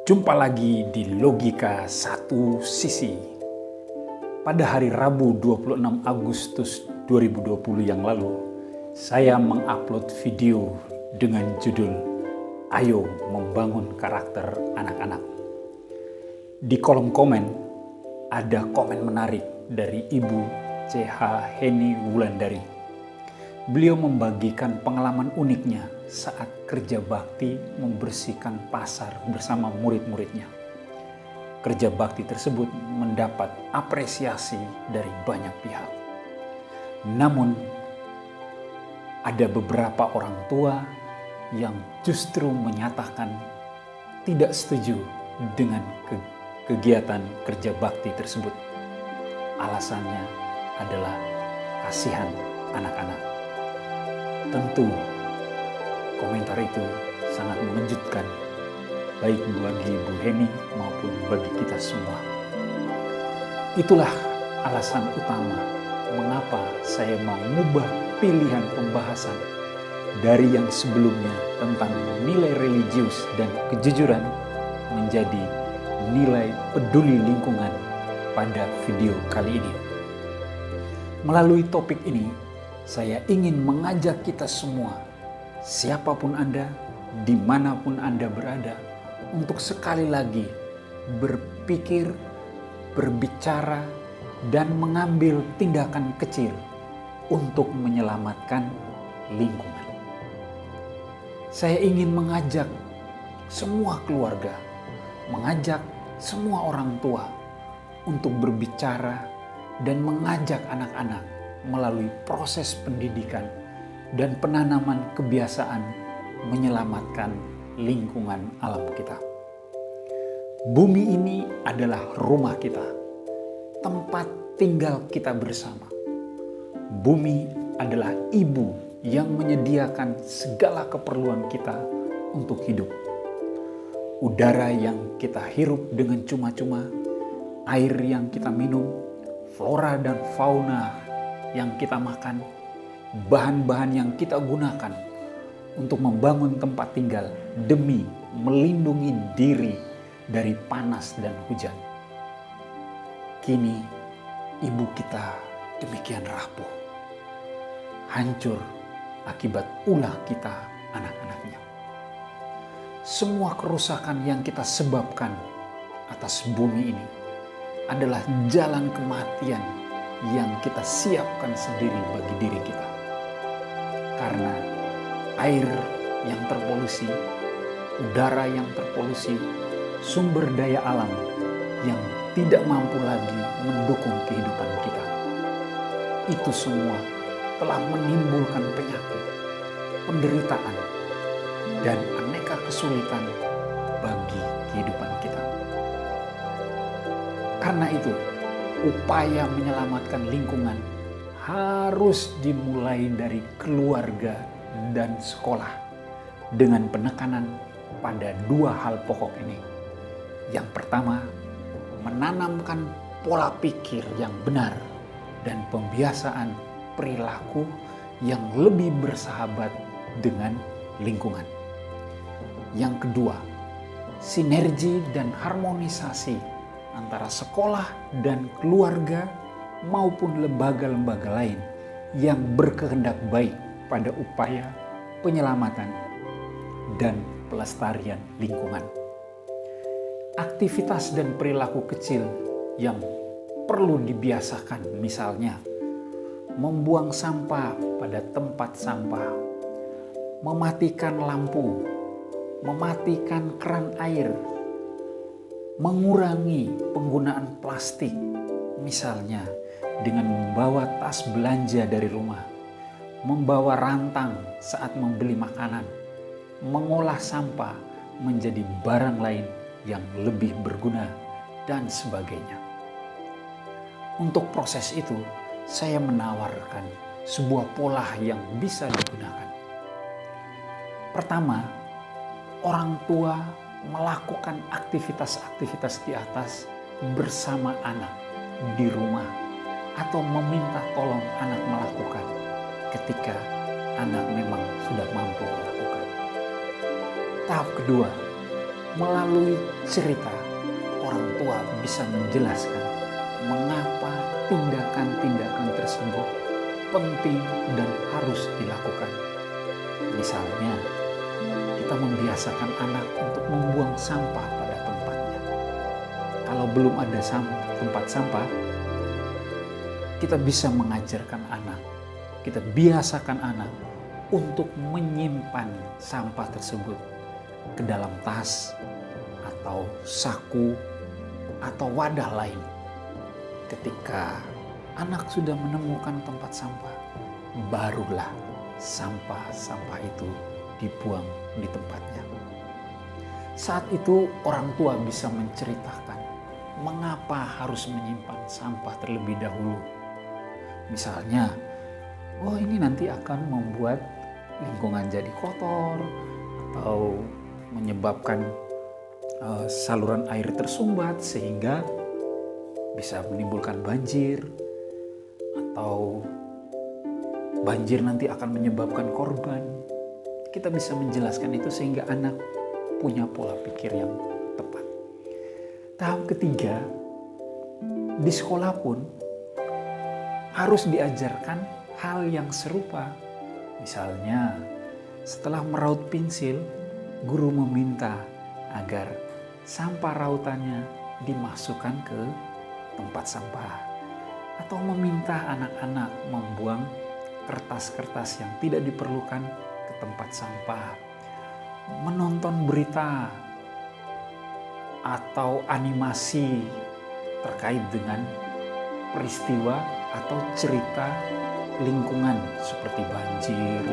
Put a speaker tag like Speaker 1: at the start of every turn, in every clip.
Speaker 1: Jumpa lagi di Logika Satu Sisi. Pada hari Rabu 26 Agustus 2020 yang lalu, saya mengupload video dengan judul Ayo Membangun Karakter Anak-anak. Di kolom komen ada komen menarik dari Ibu C.H. Heni Wulandari. Beliau membagikan pengalaman uniknya saat kerja bakti membersihkan pasar bersama murid-muridnya. Kerja bakti tersebut mendapat apresiasi dari banyak pihak. Namun, ada beberapa orang tua yang justru menyatakan tidak setuju dengan kegiatan kerja bakti tersebut. Alasannya adalah kasihan anak-anak. Tentu komentar itu sangat mengejutkan, baik bagi Bu Heni maupun bagi kita semua. Itulah alasan utama mengapa saya mau mengubah pilihan pembahasan dari yang sebelumnya tentang nilai religius dan kejujuran menjadi nilai peduli lingkungan pada video kali ini. Melalui topik ini, saya ingin mengajak kita semua, siapapun Anda, dimanapun Anda berada, untuk sekali lagi berpikir, berbicara, dan mengambil tindakan kecil untuk menyelamatkan lingkungan. Saya ingin mengajak semua keluarga, mengajak semua orang tua untuk berbicara dan mengajak anak-anak melalui proses pendidikan dan penanaman kebiasaan menyelamatkan lingkungan alam kita. Bumi ini adalah rumah kita, tempat tinggal kita bersama. Bumi adalah ibu yang menyediakan segala keperluan kita untuk hidup. Udara yang kita hirup dengan cuma-cuma, air yang kita minum, flora dan fauna yang kita makan, bahan-bahan yang kita gunakan untuk membangun tempat tinggal demi melindungi diri dari panas dan hujan. Kini ibu kita demikian rapuh, hancur akibat ulah kita anak-anaknya. Semua kerusakan yang kita sebabkan atas bumi ini adalah jalan kematian yang kita siapkan sendiri bagi diri kita. Karena air yang terpolusi, udara yang terpolusi, sumber daya alam yang tidak mampu lagi mendukung kehidupan kita. Itu semua telah menimbulkan penyakit, penderitaan, dan aneka kesulitan bagi kehidupan kita. Karena itu, upaya menyelamatkan lingkungan harus dimulai dari keluarga dan sekolah dengan penekanan pada dua hal pokok ini. Yang pertama, menanamkan pola pikir yang benar dan pembiasaan perilaku yang lebih bersahabat dengan lingkungan. Yang kedua, sinergi dan harmonisasi antara sekolah dan keluarga maupun lembaga-lembaga lain yang berkehendak baik pada upaya penyelamatan dan pelestarian lingkungan. Aktivitas dan perilaku kecil yang perlu dibiasakan, misalnya membuang sampah pada tempat sampah, mematikan lampu, mematikan keran air, mengurangi penggunaan plastik, misalnya dengan membawa tas belanja dari rumah, membawa rantang saat membeli makanan, mengolah sampah menjadi barang lain yang lebih berguna, dan sebagainya. Untuk proses itu, saya menawarkan sebuah pola yang bisa digunakan. Pertama, orang tua melakukan aktivitas-aktivitas di atas bersama anak di rumah atau meminta tolong anak melakukan ketika anak memang sudah mampu melakukan. Tahap kedua, Melalui cerita, orang tua bisa menjelaskan mengapa tindakan-tindakan tersebut penting dan harus dilakukan. Misalnya, kita membiasakan anak untuk membuang sampah pada tempatnya. Kalau belum ada tempat sampah, kita bisa mengajarkan anak, kita biasakan anak untuk menyimpan sampah tersebut ke dalam tas atau saku atau wadah lain. Ketika anak sudah menemukan tempat sampah, barulah sampah-sampah itu dibuang di tempatnya. Saat itu orang tua bisa menceritakan mengapa harus menyimpan sampah terlebih dahulu. Misalnya, ini nanti akan membuat lingkungan jadi kotor atau menyebabkan saluran air tersumbat sehingga bisa menimbulkan banjir, atau banjir nanti akan menyebabkan korban. Kita bisa menjelaskan itu sehingga anak punya pola pikir yang tepat. Tahap ketiga, di sekolah pun harus diajarkan hal yang serupa. Misalnya, setelah meraut pensil, guru meminta agar sampah rautannya dimasukkan ke tempat sampah, atau meminta anak-anak membuang kertas-kertas yang tidak diperlukan ke tempat sampah. Menonton berita atau animasi terkait dengan peristiwa atau cerita lingkungan seperti banjir,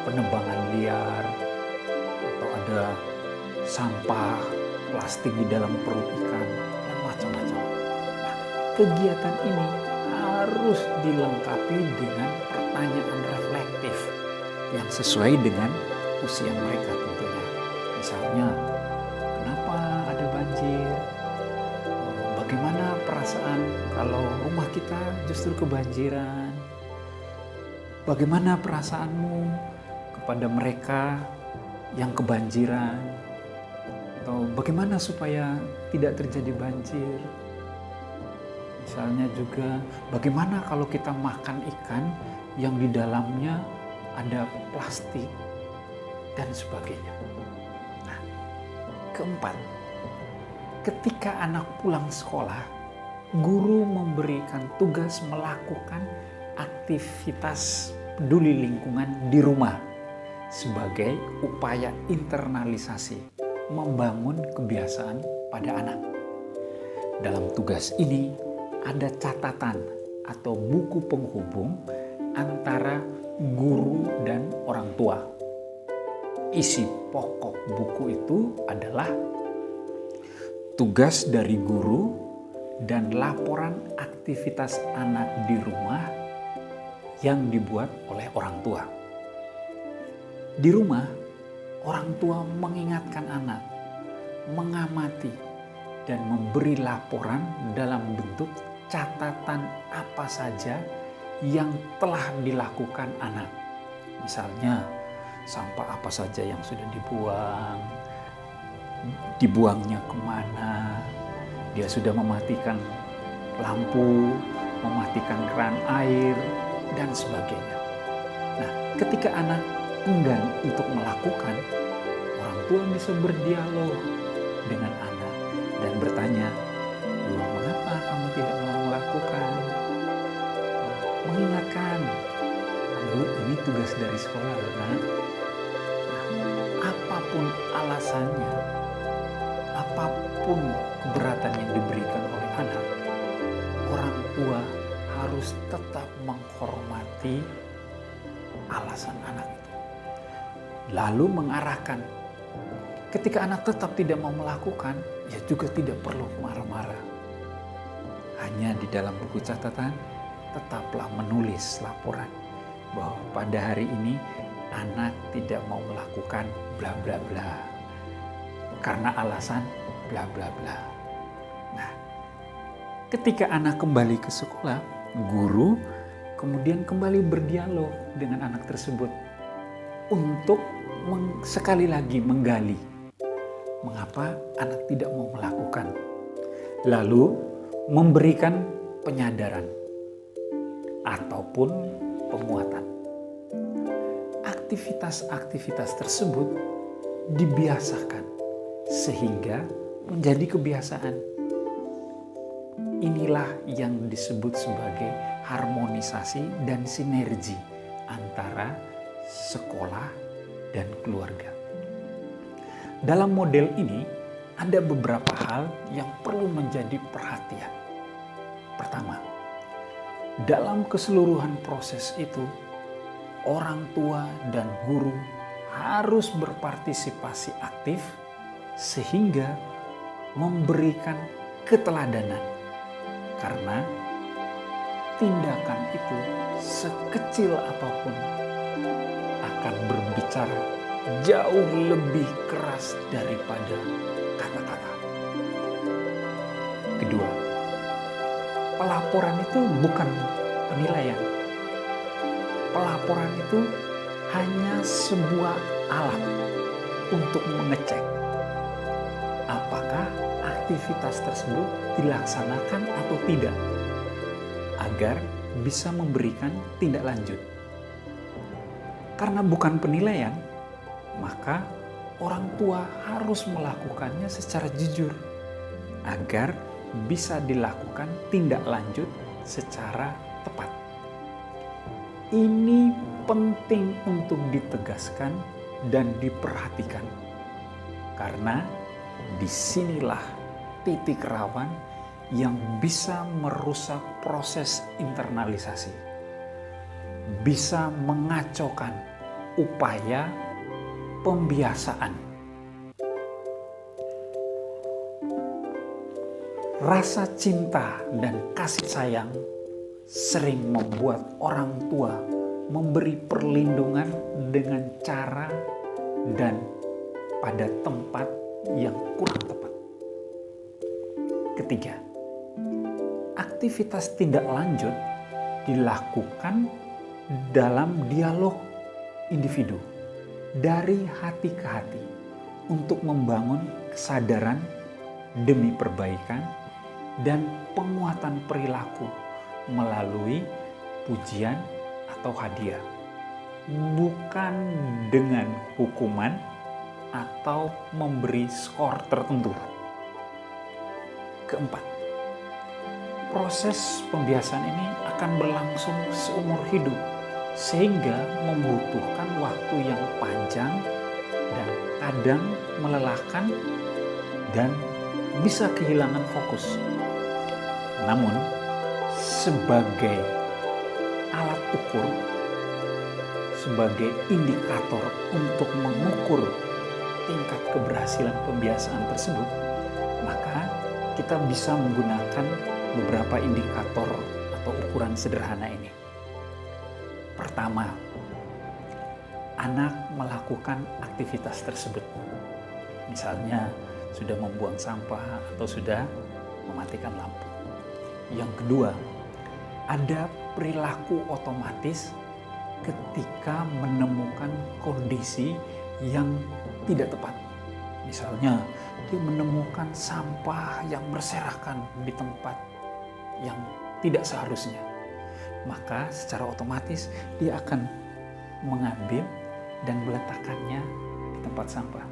Speaker 1: penebangan liar, atau ada sampah plastik di dalam perut ikan, dan macam-macam. Nah, kegiatan ini harus dilengkapi dengan pertanyaan reflektif yang sesuai dengan usia mereka tentunya. Misalnya, kenapa ada banjir? Bagaimana perasaan kalau rumah kita justru kebanjiran? Bagaimana perasaanmu kepada mereka yang kebanjiran? Atau bagaimana supaya tidak terjadi banjir? Misalnya juga, bagaimana kalau kita makan ikan yang di dalamnya ada plastik dan sebagainya. Nah, keempat, ketika anak pulang sekolah, guru memberikan tugas melakukan aktivitas peduli lingkungan di rumah sebagai upaya internalisasi, membangun kebiasaan pada anak. Dalam tugas ini ada catatan atau buku penghubung antara guru dan orang tua. Isi pokok buku itu adalah tugas dari guru dan laporan aktivitas anak di rumah yang dibuat oleh orang tua. Di rumah, orang tua mengingatkan anak, mengamati, dan memberi laporan dalam bentuk catatan apa saja yang telah dilakukan anak. Misalnya, sampah apa saja yang sudah dibuang, dibuangnya kemana, dia sudah mematikan lampu, mematikan keran air, dan sebagainya. Nah, ketika anak enggan untuk melakukan, orang tua bisa berdialog dengan anak dan bertanya, mengapa kamu tidak mau melakukan? Mengingatkan, ini tugas dari sekolah, nak. Apapun alasannya, apapun keberatan yang diberikan oleh anak, orang tua harus tetap menghormati alasan anak itu. Lalu mengarahkan, ketika anak tetap tidak mau melakukan, ya juga tidak perlu marah-marah. Hanya di dalam buku catatan, tetaplah menulis laporan bahwa pada hari ini anak tidak mau melakukan bla bla bla karena alasan bla bla bla. Nah, ketika anak kembali ke sekolah, guru kemudian kembali berdialog dengan anak tersebut untuk sekali lagi menggali mengapa anak tidak mau melakukan. Lalu memberikan penyadaran ataupun penguatan. Aktivitas-aktivitas tersebut dibiasakan sehingga menjadi kebiasaan. Inilah yang disebut sebagai harmonisasi dan sinergi antara sekolah dan keluarga. Dalam model ini ada beberapa hal yang perlu menjadi perhatian. Pertama, dalam keseluruhan proses itu, orang tua dan guru harus berpartisipasi aktif sehingga memberikan keteladanan. Karena tindakan itu sekecil apapun akan berbicara jauh lebih keras daripada kata-kata. Kedua, pelaporan itu bukan penilaian. Pelaporan itu hanya sebuah alat untuk mengecek apakah aktivitas tersebut dilaksanakan atau tidak, agar bisa memberikan tindak lanjut. Karena bukan penilaian, maka orang tua harus melakukannya secara jujur, agar bisa dilakukan tindak lanjut secara tepat. Ini penting untuk ditegaskan dan diperhatikan, karena disinilah titik rawan yang bisa merusak proses internalisasi, bisa mengacaukan upaya pembiasaan. Rasa cinta dan kasih sayang sering membuat orang tua memberi perlindungan dengan cara dan pada tempat yang kurang tepat. Ketiga, aktivitas tindak lanjut dilakukan dalam dialog individu dari hati ke hati untuk membangun kesadaran demi perbaikan dan penguatan perilaku melalui pujian atau hadiah, bukan dengan hukuman atau memberi skor tertentu. Keempat, proses pembiasaan ini akan berlangsung seumur hidup sehingga membutuhkan waktu yang panjang dan kadang melelahkan dan bisa kehilangan fokus. Namun, sebagai alat ukur, sebagai indikator untuk mengukur tingkat keberhasilan pembiasaan tersebut, maka kita bisa menggunakan beberapa indikator atau ukuran sederhana ini. Pertama, anak melakukan aktivitas tersebut. Misalnya, sudah membuang sampah atau sudah mematikan lampu. Yang kedua, ada perilaku otomatis ketika menemukan kondisi yang tidak tepat. Misalnya, dia menemukan sampah yang berserakan di tempat yang tidak seharusnya. Maka secara otomatis dia akan mengambil dan meletakkannya di tempat sampah.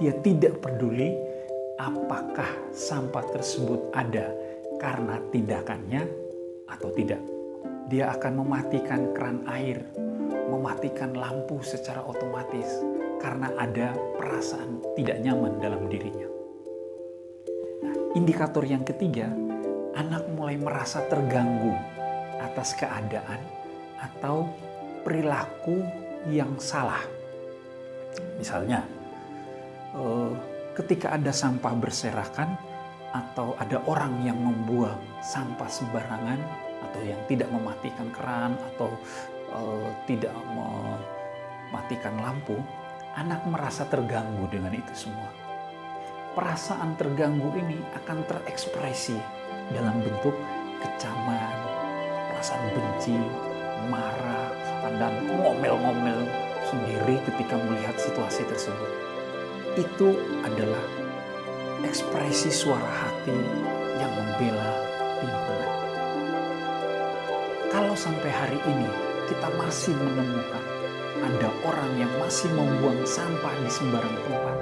Speaker 1: Dia tidak peduli apakah sampah tersebut ada karena tindakannya atau tidak. Dia akan mematikan keran air, mematikan lampu secara otomatis karena ada perasaan tidak nyaman dalam dirinya. Nah, indikator yang ketiga, anak mulai merasa terganggu atas keadaan atau perilaku yang salah. Misalnya, ketika ada sampah berserakan atau ada orang yang membuang sampah sembarangan atau yang tidak mematikan keran atau tidak mematikan lampu, anak merasa terganggu dengan itu semua. Perasaan terganggu ini akan terekspresi dalam bentuk kecaman, perasaan benci, marah, dan ngomel-ngomel sendiri ketika melihat situasi tersebut. itu adalah ekspresi suara hati yang membela lingkungan. Kalau sampai hari ini kita masih menemukan ada orang yang masih membuang sampah di sembarang tempat,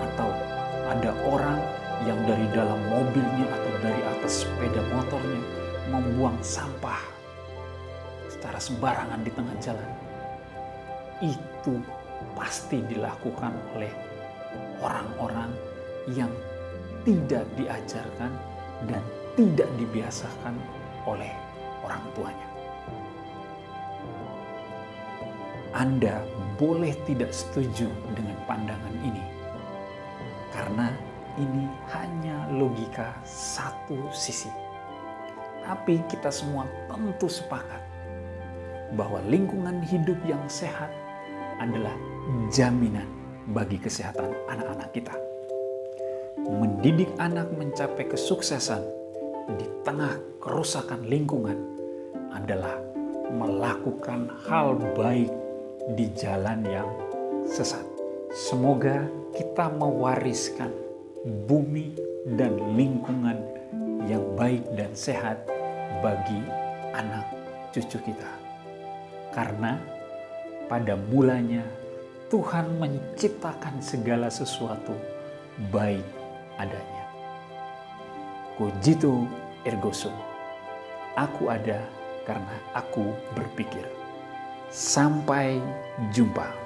Speaker 1: atau ada orang yang dari dalam mobilnya atau dari atas sepeda motornya membuang sampah secara sembarangan di tengah jalan, itu pasti dilakukan oleh orang-orang yang tidak diajarkan dan tidak dibiasakan oleh orang tuanya. Anda boleh tidak setuju dengan pandangan ini, karena ini hanya logika satu sisi. Tapi kita semua tentu sepakat bahwa lingkungan hidup yang sehat adalah jaminan bagi kesehatan anak-anak kita. Mendidik anak mencapai kesuksesan di tengah kerusakan lingkungan adalah melakukan hal baik di jalan yang sesat. Semoga kita mewariskan bumi dan lingkungan yang baik dan sehat bagi anak cucu kita. Karena pada mulanya Tuhan menciptakan segala sesuatu baik adanya. Cogito ergo sum. Aku ada karena aku berpikir. Sampai jumpa.